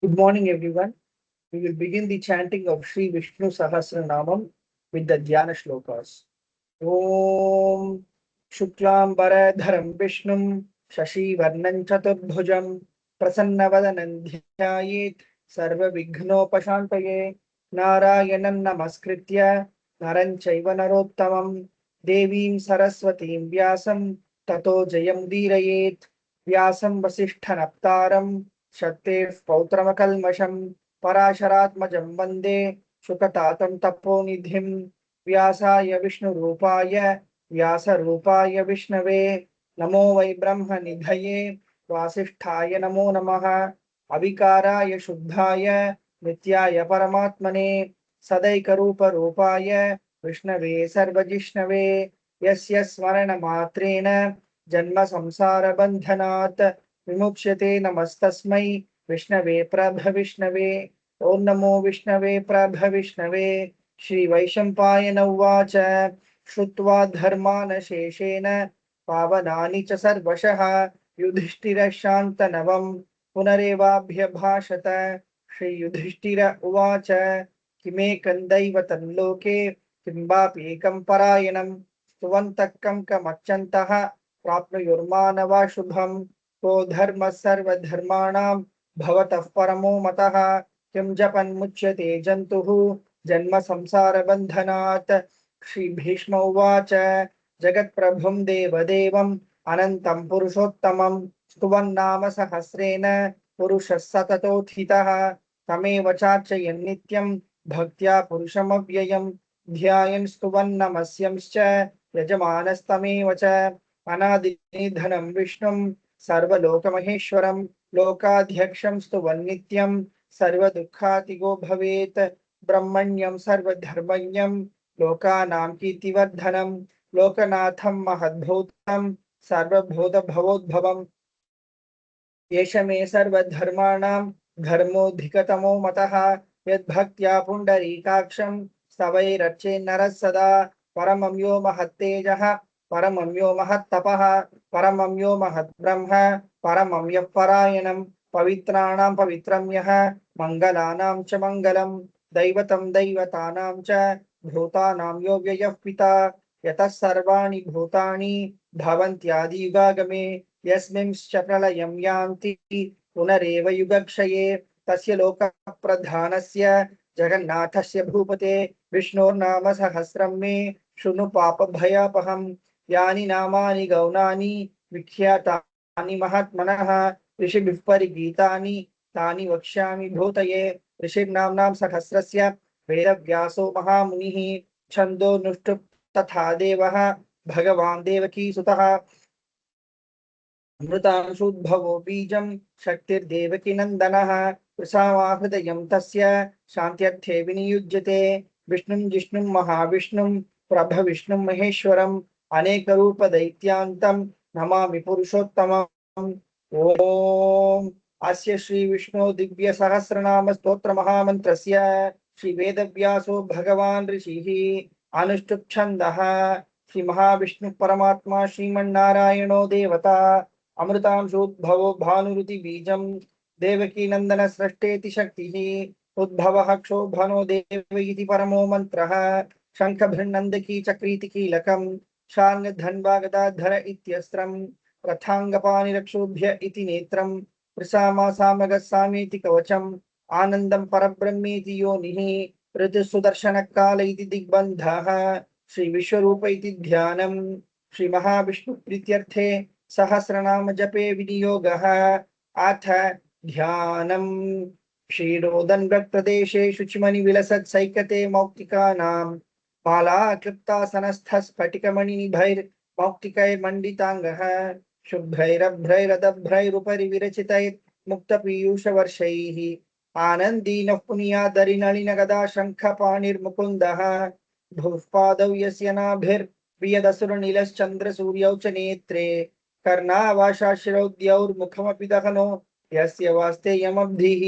Good morning, everyone. We will begin the chanting of Sri Vishnu Sahasranamam with the Dhyana shlokas. Om Shuklam Baradharam Vishnum Shashi Varnam Chaturbhujam Prasanna Dhyayet Sarva Vighnopashantaye Narayanam Namaskritya Naran Chaiva Narottamam Devim Saraswatim Vyasam Tato Jayam Dirayet Vyasam Vasishthanaptaram Shaktir Pautramakalmasham Parasharatmajam Vande Shukatatam Taponidhim व्यासाय विष्णुरूपाय व्यासरूपाय विष्णवे नमो वै ब्रह्मनिधये वासिष्ठाय नमो नमः अविकाराय शुद्धाय नित्याय परमात्मने सदैकरूपरूपाय विष्णवे सर्वजिष्णवे यस्य स्मरणमात्रेण जन्म संसारबन्धनात् विमुच्यते नमस्तस्मै विष्णवे प्रभविष्णवे ॐ नमो विष्णवे प्रभविष्णवे श्री वैशंपायन उवाच श्रुत्वा धर्मान शेषेण पावनानि च सर्वशः युधिष्ठिरः शान्तनवम् पुनरेवाभ्यभाषत श्री युधिष्ठिर उवाच किमेकं दैवतं लोके किंबाप्येकं परायणं स्तुवन्तः कं कमच्चन्तः प्राप्नुयुर्मानवा शुभम् को धर्मः सर्वधर्माणां भवतः परमो मतः किं जपन्मुच्यते जन्तुः जन्म संसार बंधनात् श्री भीष्म उवाच जगत्प्रभुं देवदेवम् अनन्तं पुरुषोत्तमं स्तुवन्नाम सहस्रेण पुरुषः सततोत्थितः तमेव चार्चयन् नित्यं भक्त्या पुरुषमव्ययं ध्यायन् स्तुवन्नमस्यंश्च यजमानस्तमेव च अनादिनिधनं विष्णुं सर्वलोकमहेश्वरं लोकाध्यक्षं स्तुवन्नित्यं सर्वदुःखातिगो भवेत् ब्रह्मण्यं सर्वधर्मज्ञं लोकानां कीर्तिवर्धनं लोकनाथं महद्भूतं सर्वभूतभवोद्भवम् एष मे सर्वधर्माणां धर्मोऽधिकतमो मतः यद्भक्त्या पुण्डरीकाक्षं स्तवैरर्चेन्नरः सदा परमं यो महत्तेजः परमं यो महत्तपः परमं यो महद्ब्रह्म परमं यः परायणं पवित्राणां पवित्रं यः मङ्गलानां च मङ्गलम् दैवतं दैवतानां च भूतानां यो व्ययः पिता यतः सर्वाणि भूतानि भवन्त्यादियुगागमे यस्मिंश्च प्रलयं यान्ति पुनरेव युगक्षये तस्य लोकप्रधानस्य जगन्नाथस्य भूपते विष्णोर्नाम सहस्रं मे शृणु पापभयापहम् यानि नामानि गौणानि विख्यातानि महात्मनः ऋषिभिः परिगीतानि तानि वक्ष्यामि भूतये ऋषिर्नाम्नां सहस्रस्य वेदव्यासो महामुनिः छन्दोनुष्टुप् तथा देवः भगवान् देवकीसुतः अमृतांशोद्भवो बीजं शक्तिर्देवकीनन्दनः प्रसावा हृदयं तस्य शान्त्यर्थे विनियुज्यते विष्णुं जिष्णुं महाविष्णुं प्रभविष्णुं महेश्वरम् अनेकरूपदैत्यान्तं नमामि पुरुषोत्तमम् ॐ अस्य श्री विष्णु दिव्य सहस्रनाम स्तोत्र महामन्त्रस्य श्री वेदव्यासो भगवान् ऋषिः अनुष्टुप् छन्दः श्री महाविष्णु परमात्मा श्रीमन्नारायणो देवता अमृतांशोद्भवो भानुरुति बीजं देवकी नंदन सृष्टेति शक्तिः उद्भवः क्षोभनो देव इति परमो मंत्रः शंखभृन्नन्दकी चक्रीति कीलकं शार्ङ्गधन्वागदाधर इत्यस्त्रं रथाङ्गपाणिरक्षोभ्य इति नेत्रं प्रसामा सामगस्सामीति कवचम् आनन्दं परब्रह्मेति योनिः ऋतुसुदर्शनकाल इति दिग्बन्धः श्री विश्वरूप इति ध्यानं श्री महाविष्णु प्रीत्यर्थे सहस्रनाम जपे विनियोगः अथ ध्यानम् क्षीरोदन प्रदेशे शुचिमणि विलसत् सैकते मौक्तिकानां माला क्लिप्तासनस्थ स्फटिकमणिनिभैर्मौक्तिकैर्मण्डिताङ्गः शुभ्रैरभ्रैरदभ्रैरुपरि विरचितैः मुक्तपीयूषवर्षैः आनन्दीनः पुनीयादरिनलिनगदा शङ्खपाणिर्मुकुन्दः भूःपादौ यस्य नाभिर्वियदसुरनिलश्चन्द्रसूर्यौ च नेत्रे कर्णावाशाशिरौद्यौर्मुखमपि दहनो यस्य वास्तेयमब्धिः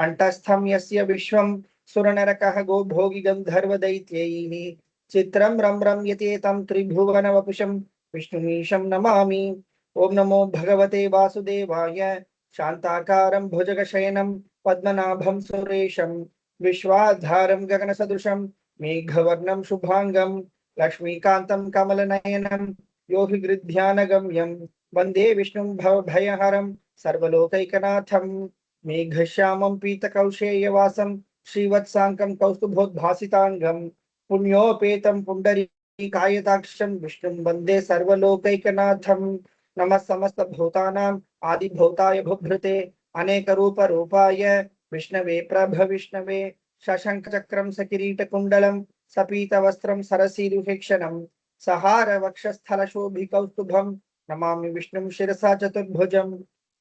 अण्टस्थं यस्य विश्वं सुरनरकः गोभोगि गन्धर्वदैत्यैः चित्रं रं यतेतं त्रिभुवनवपुषं विष्णुमीशं नमामि। ओम नमो भगवते वासुदेवाय शांताकारं भुजगशयनं पद्मनाभं सुरेशं विश्वाधारं गगनसदृशं मेघवर्णं शुभांगं लक्ष्मीकान्तं कमलनयनं योहि गृध्यानगम्यं वन्दे विष्णुं भवभयहरं सर्वलोकैकनाथं मेघश्यामं पीतकौशेयवासं श्रीवत्साङ्कं कौस्तुभोद्भासिताङ्गं पुण्योपेतं पुण्डरीकायताक्षं विष्णुं वन्दे सर्वलोकैकनाथं नमः समस्तभूतानां आदिभूताय भूभृते अनेकरूपरूपाय विष्णवे प्रभविष्णवे शशङ्खचक्रं सकिरीटकुण्डलं सपीतवस्त्रं सरसीरुहेक्षणं सहारवक्षस्थलशोभिकौस्तुभं नमामि विष्णुं शिरसा चतुर्भुजं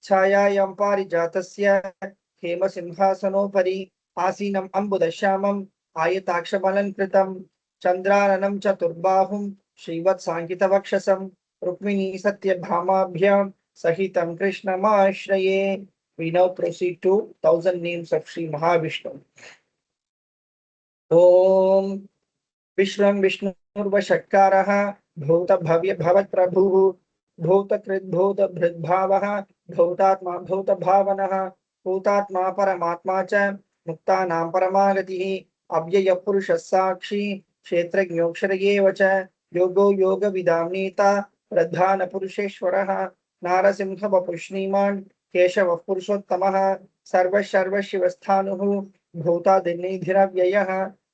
छायायां पारिजातस्य हेमसिंहासनोपरि आसीनम् अम्बुदश्यामम् आयताक्षमलङ्कृतं चन्द्राननं चतुर्बाहुं श्रीवत्साङ्कितवक्षसं रुक्मिणी सत्यभामाभ्यां सहितं कृष्णमाश्रये. We now proceed to 1000 names of Sri Mahavishnu. Om विश्वं विष्णुर्वषट्कारः भूत भव्य भवत् प्रभुः भूतकृत् भूत भृद्भावः भूतात्मा भूत भावनः भूतात्मा परमात्मा च मुक्तानां परमागतिः अव्यय पुरुषः साक्षी क्षेत्रज्ञोऽक्षर एव च योगो योगविदां नेता प्रधान पुरुषेश्वरः नारसिंह वपुः श्रीमान् केशवः पुरुषोत्तमः सर्व शिवस्थाणुः भूतादिनिधिरव्ययः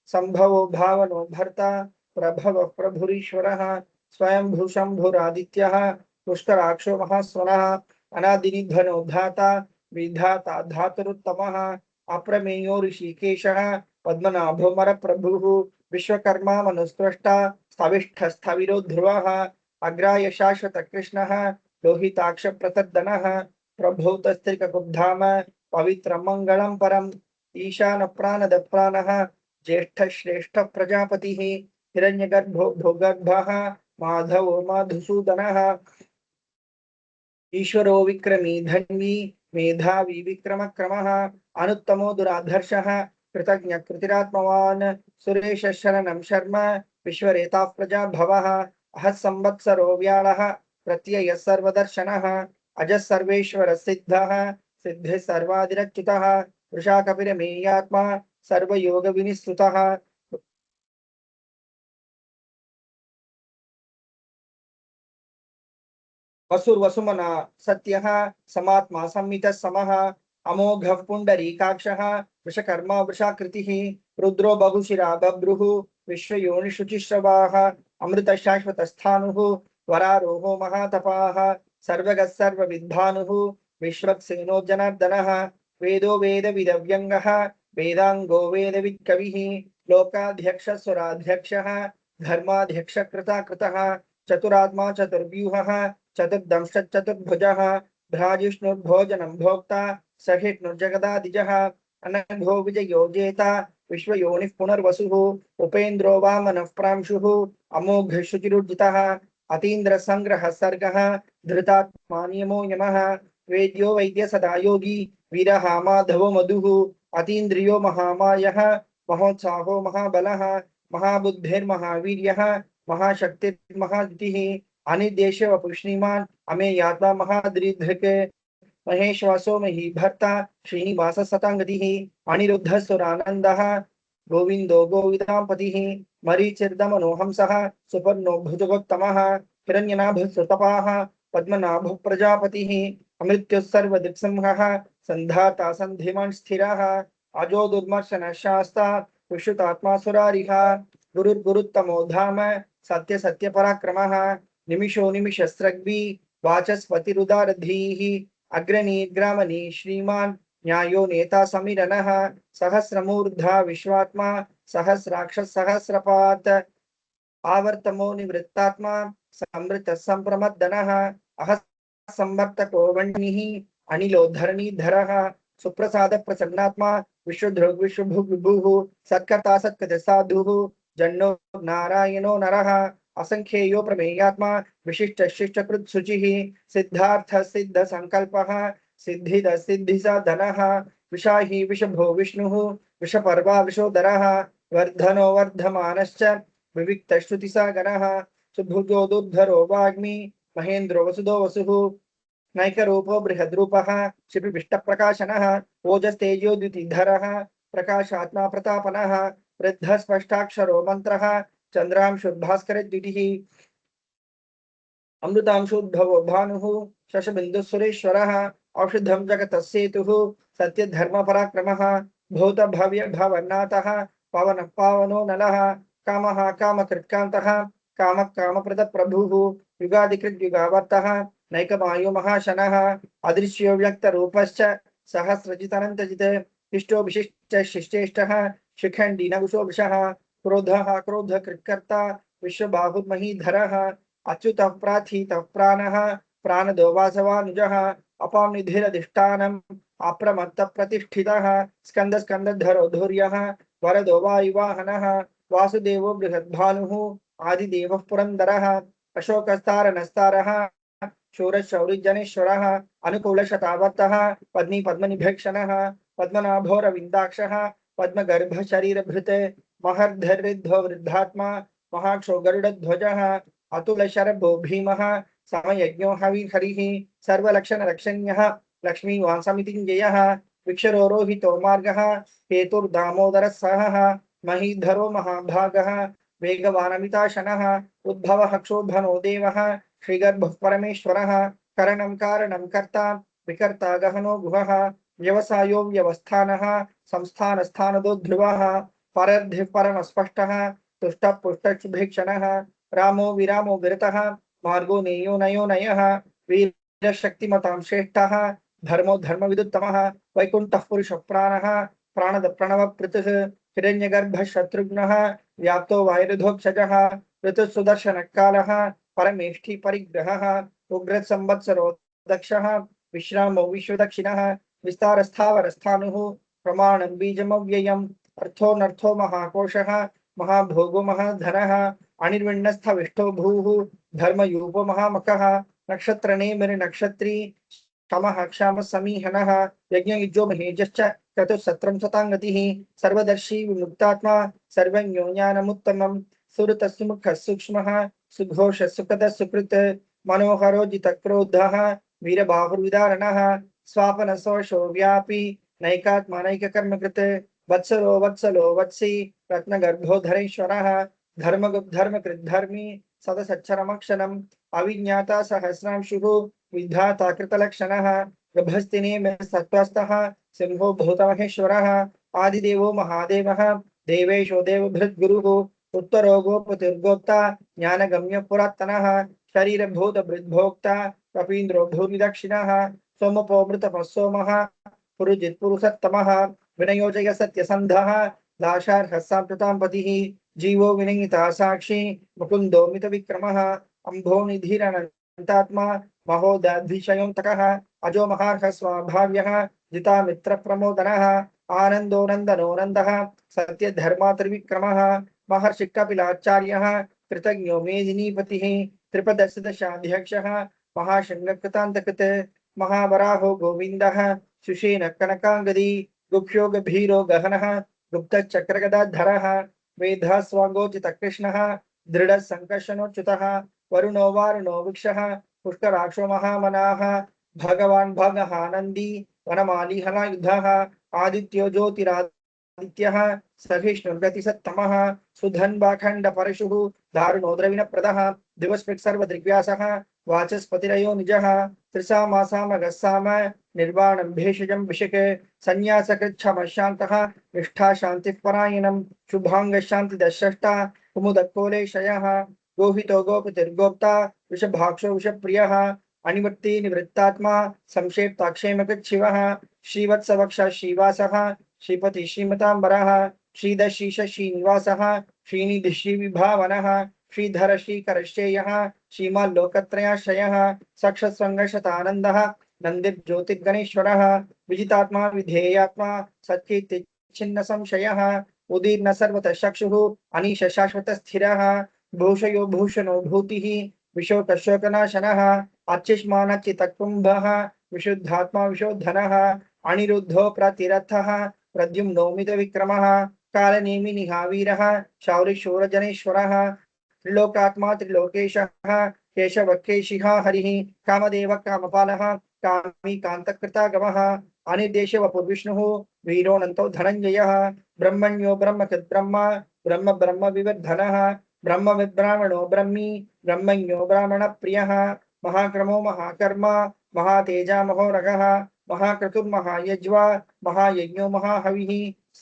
संभवो भावनो भर्ता प्रभव प्रभुरीश्वरः स्वयं शंभुरादित्यः पुष्कराक्षो महास्वनः अनादिनिधनो धाता विधाता धातुरुत्तमः अप्रमेयो ऋषिकेशः पद्मनाभोमर प्रभुः विश्वकर्मा मनुस्त्रष्टा स्थविष्ठस्थविरो ध्रुवः अग्राय शाश्वत कृष्णः लोहिताक्ष प्रतर्दनः प्रभूतस्त्रिककुब्धाम पवित्र मंगलम परम ईशान प्राणद प्राणः ज्येष्ठ श्रेष्ठ प्रजापतिः हिरण्यगर्भो भोगर्भः माधवो मधुसूदनः ईश्वरो विक्रमी धन्वी मेधावी विक्रमक्रमः अनुत्तमो दुराधर्षः कृतज्ञ कृतिरात्मवान् सुरेश शरणं शर्म विश्वरेता प्रजा भवः अहः संवत्सरो व्याळः प्रत्यय सर्वदर्शनः अजः सर्वेश्वर सिद्धः सिद्धे सर्वादिरच्युतः वृषा कपिरमेयात्मा सर्वयोग विनिस्तुतः वसुर्वसुमना सत्यः समात्मा संमितः समः अमोघः पुण्डरीकाक्षः वृषकर्मा वृषाकृतिः रुद्रो बहुशिरा बभ्रुः विश्वयोनिशुचिश्रवाः अमृत शाश्वतस्थाणुः वरारोहो महातपाः सर्वगः सर्वविद्भानुः विश्वक्सेनो जनार्दनः वेदो वेदविदव्यङ्गः वेदांगो वेदवित्कविः लोकाध्यक्ष सुराध्यक्षः धर्माध्यक्ष कृताकृतः चतुरात्मा चतुर्व्यूहः चतुर्दंश चतुर्भुजः भ्राजिष्णुर्भोजनं भोक्ता सहिष्णुर्जगदादिजः अनघो विजयो जेता विश्वयोनिः पुनर्वसुः उपेन्द्रो वामनः प्रांशुः अमोघ शुचिरुज्जितः अतीन्द्र संग्रह सर्गः धृतात्मा नियमो यमः वेद्यो वैद्य सदा योगी वीरः माधवो मधुः अतीन्द्रियो महामायः महोत्साहो महाबलः महाबुद्धिर्महावीर्यः महाशक्तिर्महादितिः अनिर्देश वपुष्णीमान् अमेयात्मा महादृधृक् महेश्वासो मही भर्ता श्रीनिवास सतांगतिः अनिरुद्ध सुरानन्दः गोविंदो गोविदापतिः मरीचिर्दमनो हंसः सुपर्णो भुजगोत्तमः हिरण्यनाभः सुतपाः पद्मनाभः प्रजापतिः अमृत्युः सर्वदिक्सिंहः संधाता संधिमान् स्थिरः अजो दुर्मर्शन शास्ता विश्रुतात्मा सुरारिः गुरुर्गुरुत्तमो धाम सत्य सत्य पराक्रमः निमिषो निमिषस्रग्वी वाचस्पतिरुदारधीः अग्रणी ग्रामणी श्रीमान् न्यायो नेता समीरनः सहस्रमूर्धा विश्वात्मा सहस्राक्ष सहस्रपात् आवर्तमो निवृत्तात्मा समृत संप्रमद्दनः अह संवर्तको वह्निः अनिलो धरणीधरः सुप्रसाद प्रसन्नात्मा विश्वधृग् विश्वभुग् विभुः सत्कर्ता सत्कृत साधुः जन्नो नारायणो नरः असंख्येयो प्रमेयात्मा विशिष्ट शिष्टकृत शुचिः सिद्धार्थ सिद्ध संकल्पः सिद्धिद सिद्धिसाधनः विशाही विषभो विष्णुः विषपर्वा विशोदरः वर्धनो वर्धमानश्च विविक्त श्रुतिसागरः सुभुजो दुर्धरो वाग्मी महेन्द्रो वसुदो वसुः नैकरूपो बृहद्रूपः क्षिपिविष्टप्रकाशनः ओजस्तेजोद्युतिधरः प्रकाशात्मा प्रतापनः वृद्धः स्पष्टाक्षरो मन्त्रः चन्द्रांशुर्भास्करद्युतिः अमृतांशोद्भवो भानुः शशबिन्दुसुरेश्वरः औषधं जगतस्सेतुः सत्यधर्मपराक्रमः भूतभव्यभवन्नाथः पवनः पावनो नलः कामः कामकृत्कान्तः कामः कामप्रदप्रभुः युगादिकृद्युगावर्तः नैकमायो महाशनः अदृश्यो व्यक्तरूपश्च सहस्रजितनन्तजित् इष्टो विशिष्टशिष्टेष्टः शिखण्डी नकुशो वृषः क्रोधः क्रोधकृत्कर्ता विश्वबाहुर्महीधरः अच्युतः प्राथितः प्राणः प्राणदो वासवानुजः अपां निधिरधिष्ठानम् अप्रमत्तप्रतिष्ठितः स्कन्दस्कन्दधरो धुर्यः वरदो वायुवाहनः वासुदेवो बृहद्भानुः आदिदेवः पुरन्दरः अशोकस्तारनस्तारः शूरशौरिजनेश्वरः अनुकूलशतावर्तः पद्मी पद्मनिभक्षणः पद्मनाभोरविन्दाक्षः पद्मगर्भशरीरभृत् महर्धरिद्धो वृद्धात्मा महाक्षो गरुडध्वजः अतुलशरभो भीमः समयज्ञो हविर्हरिः सर्वलक्षणरक्षण्यः लक्ष्मीवासमितिञ्जयः विक्षरोरोहितो मार्गः हेतुर्दामोदरः सहः महीधरो महाभागः वेगवानमिताशनः उद्भवः क्षोभनो देवः श्रीगर्भः परमेश्वरः करणं कारणं कर्ता विकर्ता गहनो गुहः व्यवसायो व्यवस्थानः संस्थानस्थानदो ध्रुवः परर्धिः परमस्पष्टः तुष्टः पुष्टशुभेक्षणः रामो विरामो विरतः मार्गो नेयो नयो नयः वीरशक्तिमतां श्रेष्ठः धर्मो धर्मविदुत्तमः वैकुण्ठः पुरुषप्राणः प्राणद प्रणवपृतुः हिरण्यगर्भः शत्रुघ्नः व्याप्तो वायुरुधोक्षजः ऋतुः सुदर्शनकालः परमेष्ठी परिग्रहः उग्रसंवत्सरो दक्षः विश्रामो विश्वदक्षिणः विस्तारस्थावरस्थाणुः प्रमाणं बीजमव्ययम् अर्थोऽनर्थो महाकोशः महाभोगो महाधनः अनिर्विण्णस्थविष्टो भूः धर्मयूपो महामकः नक्षत्रनेमिर्नक्षत्री क्षमः क्षामः समीहनः यज्ञयुजो महेजश्च चतुस्सत्रं शताङ्गतिः सर्वदर्शी विमुक्तात्मा सर्वज्ञो ज्ञानमुत्तमं सुरतस्मुखः सूक्ष्मः सुघोषः सुखदः सुकृत् मनोहरो जितक्रोधः वीरबाहुर्विदारणः स्वापनशोषो व्यापी नैकात्मानैककर्मकृत् वत्सलो वत्सलो वत्सी रत्नगर्भोधरेश्वरः धर्मकृद्धर्मी सदसच्चरमक्षरम् अविज्ञाता सहस्रांशुः विधाता कृतलक्षणः गभस्तिने सत्त्वस्थः सिंहो भूतमहेश्वरः आदिदेवो महादेवः देवेशो देवभृद्गुरुः उत्तरो गोपतिर्गोप्ता ज्ञानगम्य पुरातनः शरीरभूतभृद्भोक्ता कपीन्द्रो भूरिदक्षिणः सोमपो सोमः पुरुजित् पुरुषोत्तमः विनयोजय सत्यसन्धः दाशार्हः साम्प्रतां पतिः जीवो विनयिता साक्षी मुकुन्दो मितविक्रमः अम्भो निधिरनन्तात्मा महोदधिशयोऽन्तकः अजो महार्हः स्वाभाव्यः जितामित्रप्रमोदनः आनन्दो नन्दनो नन्दः सत्यधर्मात्रिविक्रमः महर्षि कपिलाचार्यः कृतज्ञो मेदिनीपतिः त्रिपदशदशाध्यक्षः महाशृङ्गकृतान्तकृत् महावराहो गोविन्दः सुषेण कनकाङ्गदी गुप्यो गभीरो गहनः गुप्तचक्रगदाधरः वेदः स्वगोचित कृष्णः दृढ़ संकर्षणोच्युतः वरुणो वारुणो वृक्षः पुष्कराक्षो महामनाः भगवान् भगहानन्दी वनमाली हलायुधः आदित्यो ज्योतिरादित्यः सहिष्णुर्गतिसत्तमः सुधन्वाखण्ड परशुः दारुणो द्रविणप्रदः दिवस्पृक् सर्वदृग्व्यासः वाचस्पतिरयो निजः त्रिसामासामगस्साम निर्वाणं भेषजं विशक संन्यासकृच्छमशान्तः निष्ठा शान्तिः परायणं शुभाङ्गशान्तिदशष्टा कुमुदकोलेशयः गोहितो गोपतिर्गोप्ता वृषभाक्षो वृषप्रियः अनिवृत्ति निवृत्तात्मा संक्षेप्ताक्षेमकृच्छिवः श्रीवत्सवक्ष श्रीवासः श्रीपति श्रीमताम्बरः श्रीदशीष श्रीनिवासः श्रीनिधि श्रीविभावनः श्रीधर श्रीकरश्चेयः श्रीमाल्लोकत्रयाश्रयः सक्षस्वङ्गशतानन्दः नन्दिर्ज्योतिर्गणेश्वरः विजितात्मा विधेयात्मा सत्कीर्तिच्छिन्न संशयः उदीर्न सर्वतः चक्षुः अनीश शाश्वत स्थिरः भूषयो भूषणो भूतिः विशोकशोकनाशनः अर्चिष्मानच्चितकुम्भः विशुद्धात्मा विशोधनः अनिरुद्धो प्रतिरथः प्रद्युम्नोमित विक्रमः कालनेमिनिहावीरः शौरिशूरजनेश्वरः त्रिलोकात्मा त्रिलोकेशः केशवकेशिः हरिः कामदेव कामपालः कामी कान्तकृतागमः अनिर्देश वपुर्विष्णुः वीरोऽनन्तो धनञ्जयः ब्रह्मण्यो ब्रह्मकृद्ब्रह्म ब्रह्म ब्रह्म विवर्धनः ब्रह्म विब्राह्मणो ब्रह्मी ब्रह्मण्यो ब्राह्मणप्रियः महाक्रमो महाकर्म महातेजा महोरगः महाक्रतुर्महायज्वा महायज्ञो महाहविः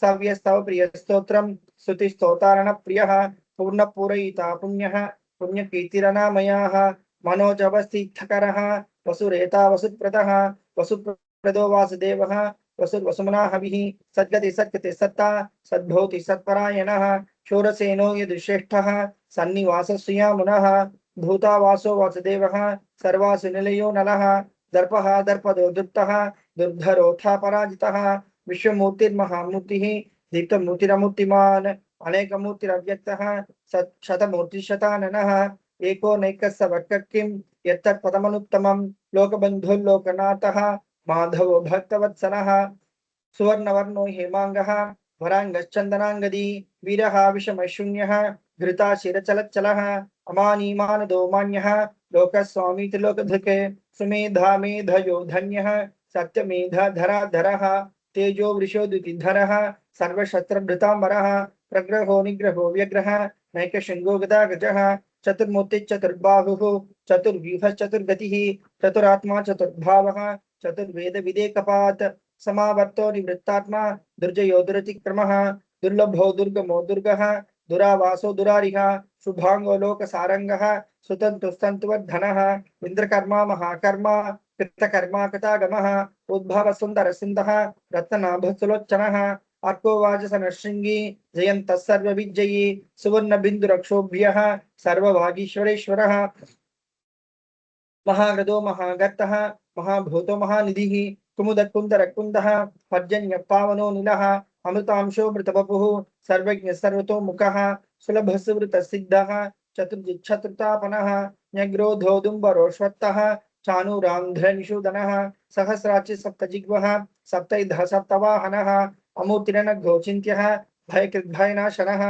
सव्यस्तव प्रियस्तोत्रम् स्तुतिस्तोतारणप्रियः पूर्णपूरयिता पुण्यः पुण्यकीर्तिरनामयाः मनोजवस्थितकरः वसुरेता वसुप्रदः वसुप्रदो वासुदेवः वसुर्वसुमना हविः सद्गति सत्कृते सत्ता सद्भवति सत्परायणः शूरसेनो यदुश्रेष्ठः सन्निवासस्यामुनः भूतावासो वासुदेवः सर्वासु निलयो नलः दर्पः दर्पदो दुप्तः दुर्धरोऽथा पराजितः विश्वमूर्तिर्महामूर्तिः दीप्तमूर्तिरमूर्तिमान् अनेकमूर्तिरव्यक्तः शतमूर्तिशताननः एको नैकस्य वक्किं यत्तत्पदमनुत्तमं लोकबन्धुर्लोकनाथः माधवो भक्तवत्सलः सुवर्णवर्णो हेमांगः वरांगश्चंदनांगदी वीरः विषमशून्यः घृता शिरचलच्चलः अमानीमानदो मान्यः लोकस्वामीति लोकधृके सुमेधा मेधयो धन्यः सत्यमेधधराधरः तेजो वृषोदुतिधरः सर्वशस्त्रभृतांबरः प्रग्रहो निग्रहो व्यग्रः नैकशृंगो गदागजः चतुर्मूर्तिश्चतुर्बाहुः चतुर्व्यूहश्चतुर्गतिः चतुरात्मा चतुर्भावः चतुर्वेद विदेकपात् समावर्तो निवृत्तात्मा दुर्जयो दुरतिक्रमः दुर्लभो दुर्गमो दुर्गः दुरावासो दुरारिः शुभांगो लोकसारंगः सुतन्तुस्तन्तुवर्धनः इन्द्रकर्मा महाकर्मा कृतकर्मा कृतागमः उद्भव सुंदर सिंधः रत्नाभसुलोचनः अर्को वाचसनशृंगी जयन्तः सर्वविजयी सुवर्ण बिन्दुरक्षोभ्यः सर्ववागीश्वरेश्वरः महागदो महागर्तः महाभूतो महानिधिः कुमुदकुन्दरकुन्दः पर्जन्य पावनो नीलः अमृतांशो मृतवपुः सर्वज्ञ सर्वतोमुखः सुलभसुवृतसिद्धः चतुर्जिच्छतुर्तापनः न्यग्रोधोदुम्बरोश्वत्तः चाणूरान्ध्रनिषूदनः सहस्राचि सप्तजिह्वः सप्तैधः सप्तवाहनः अमूर्तिरनघोचिन्त्यः भयकृद्भयनाशनः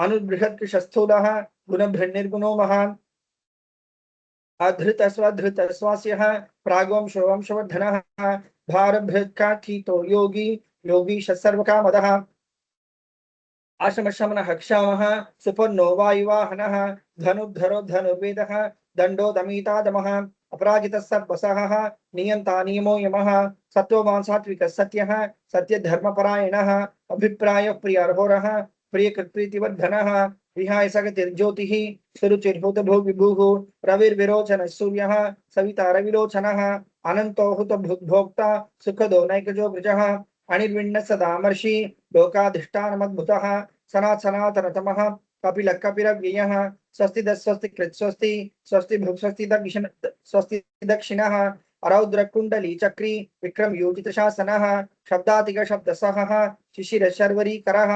अनुबृहत्कृशस्थूलः गुणभृन्निर्गुणो महान् अधृतस्वधृतस्वास्यः प्रागवंशो वंशवर्धनः भारभृत्काठितो योगी योगीश सर्वकामदः आश्रमशमनः क्षामः सुपन्नो वायुवाहनः धनुर्धरो धनुर्वेदः दण्डो दमितादमः अपराजितः सर्वसहः नियन्ता नियमो यमः सत्त्ववान् सात्विकः सत्यः सत्यधर्मपरायणः अभिप्राय प्रियर्होरः प्रियकृत्प्रीतिवर्धनः विहाय सगतिर्ज्योतिः सुरुचिर्भूतभो विभुः रविर्विरोचनः सूर्यः सविता रविलोचनः अनन्तो हुतभुग्भोक्ता सुखदो नैकजो वृजः अनिर्विण्ण सदामर्षि लोकाधिष्ठानमद्भुतः सनातनतमः कपिलः कपिरव्ययः स्वस्ति स्वस्ति कृत् स्वस्ति स्वस्ति भुक् स्वस्ति दक्षिणः अरौद्रकुण्डली चक्री विक्रम योजित शासनः शब्दातिक शब्दसहः शिशिर शर्वरीकरः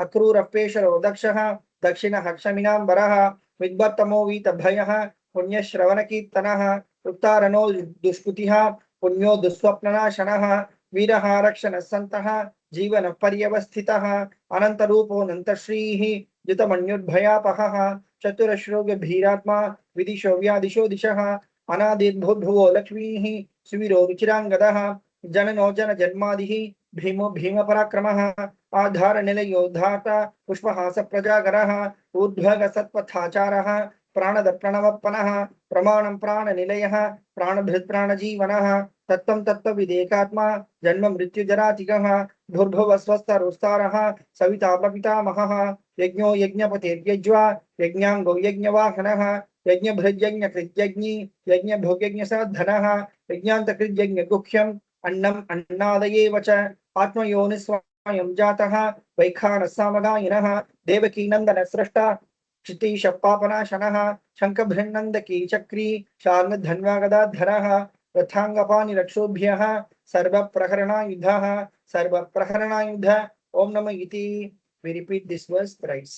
अक्रूरपेशरो दक्षः दक्षिणः क्षमिनाम्बरः विद्वर्तमो वीतभयः पुण्यश्रवणकीर्तनः उत्तारणो दुष्कृतिः पुण्यो दुःस्वप्ननाशनः वीरः रक्षणः सन्तः जीवन पर्यवस्थितः अनन्तरूपो अनन्तश्रीः जितमन्युर्भयापहः चतुरश्रोगभीरात्मा विदिशो व्यादिशो दिशः अनादिर्भूर्भुवो लक्ष्मीः सुवीरो रुचिराङ्गदः जननो जनजन्मादिः भीमो भीमपराक्रमः आधारनिलयो धाता पुष्पहास प्रजागरः ऊर्ध्वग सत्पथाचारः प्राणद प्रणवप्पनः प्रमाणं प्राणनिलयः प्राणभृत् प्राणजीवनः तत्त्वं तत्त्वविदेकात्मा जन्म मृत्युजरातिगः भूर्भुवः स्वस्तरोस्तारः सविता प्रपितामहः यज्ञो यज्ञपतिर्यज्वा यज्ञाङ्गो यज्ञवाहनः यज्ञभृज्यज्ञकृत्यज्ञी यज्ञभोग्यज्ञसाधनः यज्ञान्तकृज्यज्ञगुह्यम् अन्नम् अन्नादयेव च आत्मयोनिस्वयं जातः वैखानः सामगायिनः देवकीनन्दनः स्रष्टा क्षितीशपापनाशनः शङ्खभृन्नन्दकी चक्री शार्ङ्गधन्वागदाधरः रथाङ्गपाणिरक्षोभ्यः सर्वप्रहरणायुधः सर्वप्रहरणायुध ओम नमः इति. We repeat this verse thrice.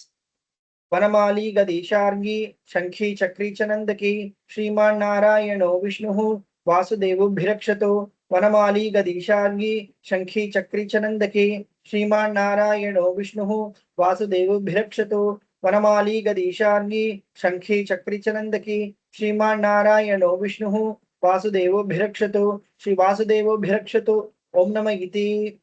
वनमाली गदीशार्गी शंखी चक्री च नंदकी श्रीमान नारायणो विष्णुः वासुदेवोभिरक्षतो. वनमाली गदीशार्गी शंखी चक्री च नंदकी श्रीमान नारायणो विष्णुः वासुदेवोभिरक्षतो. वनमाली गदीशार्गी शंखी चक्री च नंदकी श्रीमान नारायणो विष्णुः वासुदेवो भिरक्षतु श्री वासुदेवो भिरक्षतु ओम नमः इति.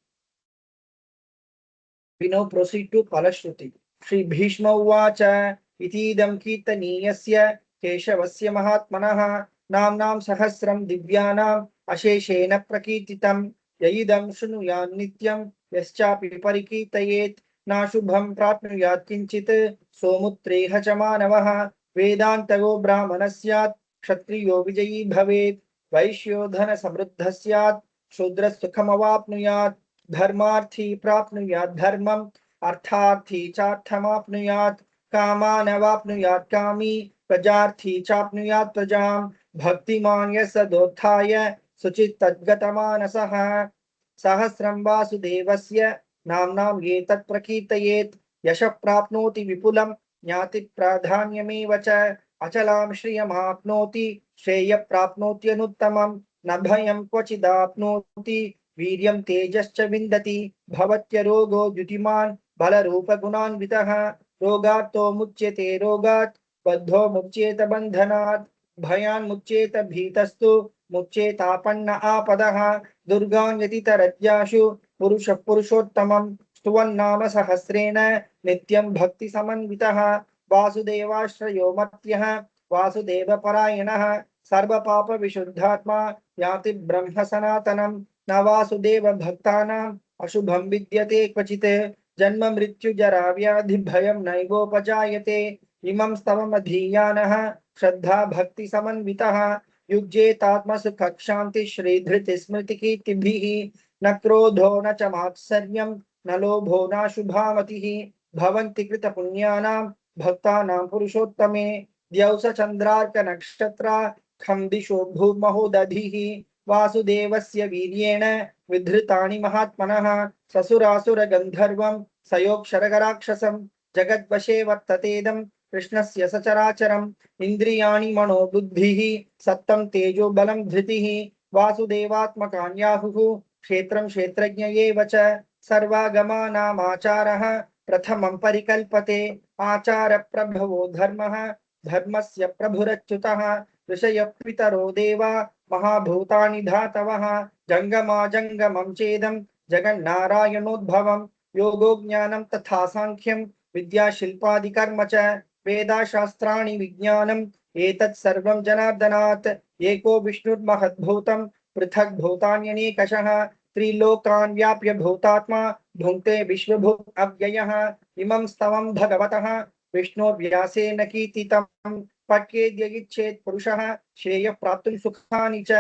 We now proceed to Palashruti. Shri Bhishma Uvacha Itidam Kirtaniyasya Keshavasya Mahatmanah Namnam Sahasram Divyanam Asheshena Prakirtitam Yaidam Shunuyam Nityam Yaschapi Parikirtayet Nashubham Prapnuyat Kinchit Somutreha Chamanavah Vedantago Brahmanasyat Kshatriyo Vijayi Bhavet Vaishyo Dhana Samruddhasyat Shudra Sukhamavapnuyat धर्मार्थी प्राप्नुयात् धर्मम् अर्थार्थी चार्थमाप्नुयात् कामानवाप्नुयात् कामी प्रजार्थी चाप्नुयात् प्रजाम् भक्तिमान् यस्सदोत्थाय शुचित्तद्गतमानसः सहस्रं वासुदेवस्य नाम्नां ये तत्प्रकीर्तयेत् यशः प्राप्नोति विपुलं ज्ञाति प्राधान्यमेव च अचलां श्रियमाप्नोति श्रेयः प्राप्नोत्यनुत्तमं न भयं क्वचिदाप्नोति वीर्यं तेजश्च विन्दति भवत्यरोगो द्युतिमान् बलरूपगुणान्वितः रोगात्तो मुच्यते रोगात् बद्धो मुच्येत बन्धनात् भयान् मुच्येत भीतस्तु मुच्येतापन्न आपदः दुर्गान् यतितरत्याशु पुरुषः पुरुषोत्तमं स्तुवन्नाम सहस्रेण नित्यं भक्ति समन्वितः वासुदेवाश्रयो मत्यः वासुदेवपरायणः सर्वपाप विशुद्धात्मा याति ब्रह्म सनातनं न वासुदेव भक्तानाम् अशुभं विद्यते क्वचित् जन्म मृत्यु जरा व्याधि भयं नैवोपजायते इमं स्तवमधीयानः श्रद्धा भक्ति समन्वितः युज्येतात्मसुख शांति श्रीधृति स्मृति कीर्तिभिः न क्रोधो न च मात्सर्यं न लोभो न शुभामतिः भवन्ति कृत पुण्यानां भक्तानां पुरुषोत्तमे द्यौस चन्द्रार्क नक्षत्रा खं दिशो भूमहोदधिः वासुदेवस्य वीर्येण विधृतानि महात्मनः ससुरासुर गन्धर्वं सयोक्षरगराक्षसं जगद्वशे वर्ततेदं कृष्णस्य सचराचरम् इन्द्रियाणि मनो बुद्धिः सत्तं तेजो बलं धृतिः वासुदेवात्मकान्याहुः क्षेत्रं क्षेत्रज्ञ एव च सर्वागमानामाचारः प्रथमं परिकल्पते आचार प्रभवो धर्मः धर्मस्य प्रभुरच्युतः ऋषयपितरो देवा महाभूतानि धातवः जंगमा जंगमं चेदं जगन्नारायणोद्भवं योगो ज्ञानं तथा सांख्यं विद्या शिल्पादिकर्म च वेदाशास्त्राणि विज्ञानम् एतत् सर्वं जनार्दनात् एको विष्णुर्महद्भूतं पृथक् भूतान्यनेकशः त्रिलोकान् व्याप्य भूतात्मा भुङ्क्ते विश्वभुक् अव्ययः इमं स्तवं भगवतः विष्णुर्व्यासेन कीर्तितं पठ्येद्यगिच्छेत् पुरुषः श्रेयः प्राप्तुं सुखानि च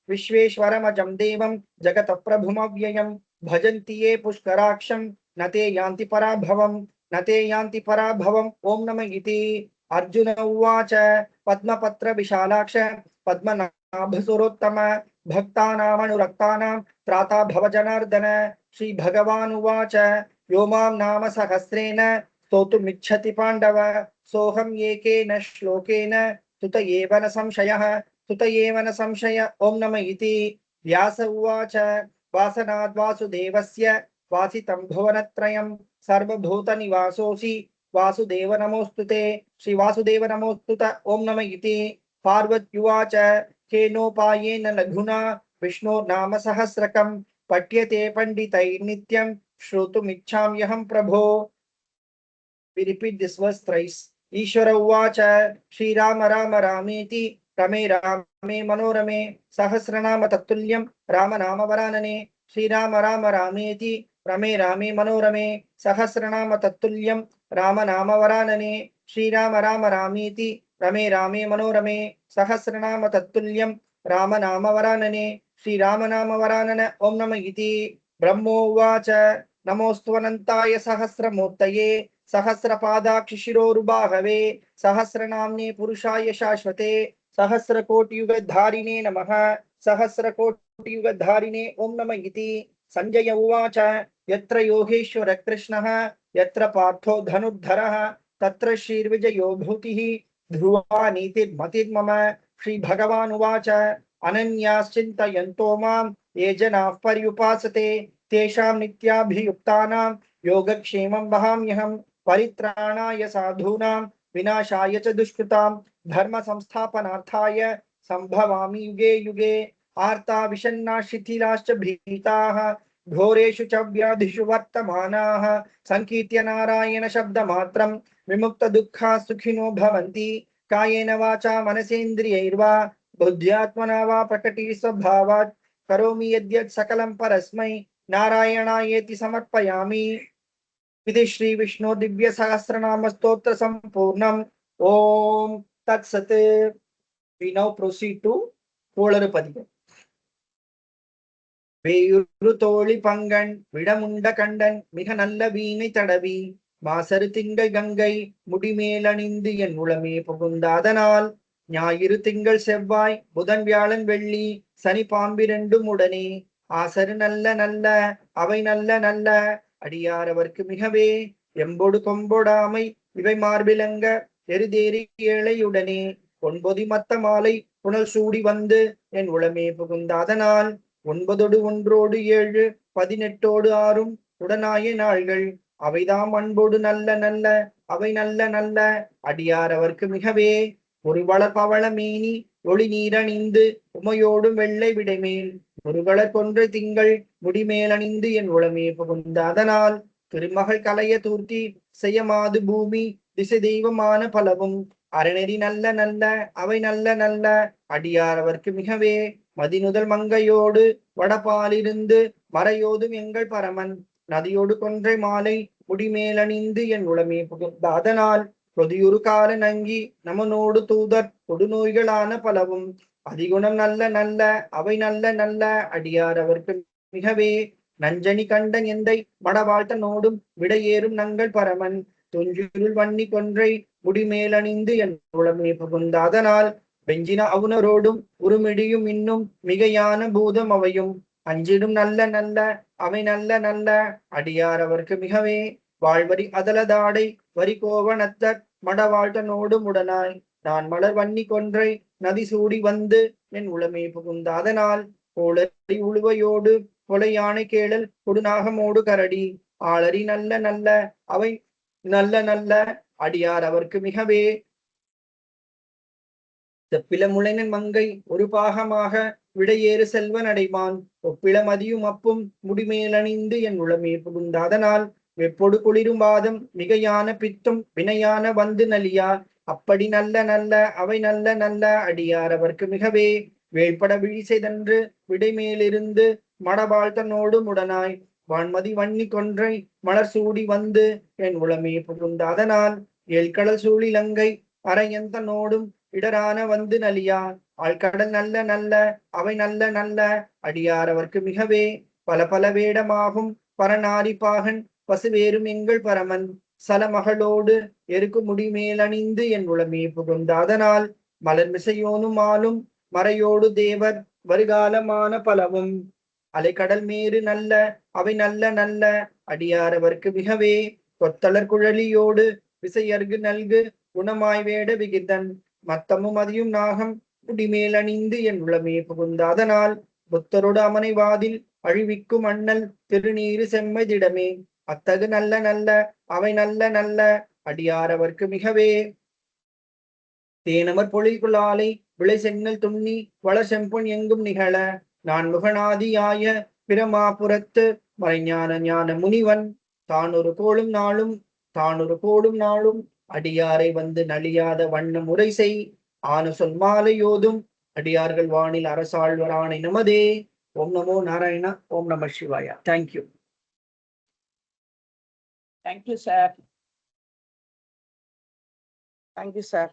विश्वेश्वरमजं देवं जगतः प्रभुमव्ययं भजन्ति ये पुष्कराक्षं न ते यान्ति पराभवम् न ते यान्ति पराभवम् ओम नमः इति. अर्जुन उवाच पद्मपत्र विशालाक्ष पद्मनाभसुरोत्तम भक्तानामनुरक्तानां त्राता भव जनार्दन. श्री भगवान् उवाच यो मां नाम सहस्रेण स्तोतुमिच्छति पाण्डव सोऽहम् एकेन श्लोकेन तुत एव न संशयः तुत एव न संशय ओम नमः इति. व्यास उवाच वासनाद् वासुदेवस्य वासितं भुवनत्रयं सर्वभूतनिवासोऽसि वासुदेव नमोस्तुते. श्री वासुदेव नमोस्तुत ओम नमः इति. पार्वत्युवाच केनोपायेन लघुना विष्णोर्नाम सहस्रकं पठ्यते पंडितैर्नित्यं श्रोतुमिच्छाम्यहं प्रभो. We repeat this verse thrice. Ishvara uvacha Shri Rama Rama Rameti Rame Rame Manorame Sahasranama Tatulyam Rama Nama Varanane. Shri Rama Rama Rameti Rame Rame Manorame Sahasranama Tatulyam Rama Nama Varanane. Shri Rama Rama Rameti Rame Rame Manorame Sahasranama Tatulyam Rama Nama Varanane. Shri Rama Nama Varanana Om Namah Iti. Brahmo uvacha Namostvanantaya Sahasramurtaye सहस्रपादाक्षि शिरोरुबाहवे सहस्रनाम्ने पुरुषाय शाश्वते सहस्रकोटियुगधारिणे नमः सहस्रकोटियुगधारिणे ओम नमः इति. संजय उवाच यत्र योगेश्वर कृष्णः यत्र पार्थो धनुर्धरः तत्र श्रीर्विजयो भूतिः ध्रुवा नीतिर्मतिर्मम. श्री भगवान् उवाच अनन्याश्चिन्तयन्तो मां ये जनाः पर्युपासते तेषां नित्याभियुक्तानां योगक्षेमं वहाम्यहम्. परित्राणाय साधूनां विनाशाय च दुष्कृतां धर्म संस्थापनार्थाय संभवामि युगे युगे आर्ता विषन्ना शिथिलाश्च भीताः घोरेषु च व्याधिषु वर्तमानाः संकीर्त्य नारायण शब्दमात्रं विमुक्त दुःखा सुखिनो भवन्ति कायेन वाचा मनसेन्द्रियैर्वा बुद्ध्यात्मना वा प्रकटी स्वभावात् करोमि यद्यत् सकलं परस्मै नारायणायेति समर्पयामि। इति श्री विष्णु दिव्य सहस्रनाम स्तोत्र संपूर्णम्। ओम तत्सत्। We now proceed to கோளறுபதிகம். வேயுறு தோழி பங்கன் விடமுண்ட கண்டன் மிக நல்ல வீணை தடவி மாசரு திங்கள் கங்கை முடிமேலணிந்து என் உளமே புகுந்தாதனால் ஞாயிறு திங்கள் செவ்வாய் புதன் வியாழன் வெள்ளி சனி பாம்பிரண்டும் உடனே ஆசரு நல்ல நல்ல அவை நல்ல நல்ல அடியாரவர்க்கு மிகவே எம்பொடு கொம்பொடாமை இவை மார்பிலங்க எருதேறி ஏழையுடனே ஒன்பொதி மத்த மாலை புனல் சூடி வந்து என் உளமே புகுந்தாதனால் 9 1 7 18 6 உடனாய நாள்கள் அவைதாம் அன்போடு நல்ல நல்ல அவை நல்ல நல்ல அடியாரவர்க்கு மிகவே ஒரு வளர் பவள மேனி ஒளி நீரணிந்து உமையோடும் வெள்ளை விடைமேல் முருகலர் கொன்று திங்கள் முடிமேலணிந்து என் உளமே புகுந்தாதனால் திருமகள் கலைய தூர்த்தி செய்யமாது பூமி திசை தெய்வமான பலவும் அறநெறி நல்ல நல்ல அவை நல்ல நல்ல அடியாரவர்க்கு மிகவே மதிநுதல் மங்கையோடு வடபாலிருந்து மறையோதும் எங்கள் பரமன் நதியோடு கொன்றை மாலை முடிமேலணிந்து என் உளமே புகுந்தாதனால் பொதியுறு கால நங்கி நமனோடு தூதர் கொடுநோய்களான பலவும் அதிகுணம் நல்ல நல்ல அவை நல்ல நல்ல அடியாரவர்க்கு மிகவே நஞ்சனி கண்டன் எந்தை மடவாழ்த்தனோடும் விடையேறும் நங்கள் பரமன் துஞ்சுருள் வன்னி கொன்றை முடிமேலணிந்து என் உளமே புகுந்தாதனால் வெஞ்சின அவுணரோடும் உருமிடியும் இன்னும் மிகையான பூதம் அவையும் அஞ்சிடும் நல்ல நல்ல அவை நல்ல நல்ல அடியாரவர்க்கு மிகவே வாழ்வரி அதலதாடை வரி கோவணத்தர் மடவாழ்த்தனோடு உடனாய் நான் மலர் வன்னி கொன்றை நதி சூடி வந்து என் உளமே புகுந்தாதனால் கோளரி உழுவையோடு கொலையானை கேளல் கொடுநாகமோடு கரடி ஆளரி நல்ல நல்ல அவை நல்ல நல்ல அடியார் அவர்க்கு மிகவே செப்பில முளைனன் மங்கை ஒரு பாகமாக விடையேறு செல்வன் அடைவான் ஒப்பில மதியும் அப்பும் முடிமேலணிந்து என் உளமே புகுந்தாதனால் வெப்பொடு குளிரும் வாதம் மிகையான பித்தும் வினையான வந்து நலியா அப்படி நல்ல நல்ல அவை நல்ல நல்ல அடியார் அவர்க்கு மிகவே வேள்பட விழி செய்தன்று விடைமேலிருந்து மடபாழ்த்தனோடு உடனாய் வான்மதி வன்னி கொன்றை மலர் சூடி வந்து என் உளமே புகுந்தாதனால் ஏழ்கடல் சூழிலங்கை அரையந்தனோடும் இடரான வந்து நலியா ஆழ்கடல் நல்ல நல்ல அவை நல்ல நல்ல அடியார் அவர்க்கு மிகவே பல பல வேடமாகும் பரநாரி பாகன் பசுவேறும் எங்கள் பரமன் சலமகளோடு எருக்கு முடிமேலணிந்து என் உளமே புகுந்தாதனால் மலர் மிசையோனும் ஆளும் மறையோடு தேவர் வருகாலமான பலவும் அலைக்கடல் மேறு நல்ல அவை நல்ல நல்ல அடியாரவர்க்கு மிகவே கொத்தளர் குழலியோடு விசையர்கு நல்கு குணமாய் வேட விகிதன் மத்தமும் அதியும் நாகம் குடிமேலணிந்து என் உளமே புகுந்தாதனால் புத்தரோடு அமனை வாதில் அழிவிக்கும் அண்ணல் திருநீரு செம்மதிடமே அத்தகு நல்ல நல்ல அவை நல்ல நல்ல அடியாரவர்க்கு மிகவே தேனமர் பொழில்குளாலை விளை சென்னல் துண்ணி வளர் செம்பொன் எங்கும் நிகழ நான் முகநாதியாய பிரமாபுரத்து மறைஞான ஞான முனிவன் தானொரு கோளும் நாளும் அடியாரை வந்து நலியாத வண்ணம் முறை செய் ஆன சொல் மாலையோதும் அடியார்கள் வானில் அரசாழ்வரானை நமதே. ஓம் நமோ நாராயண. ஓம் நம சிவாயா. Thank you. Thank you, sir. Thank you, sir.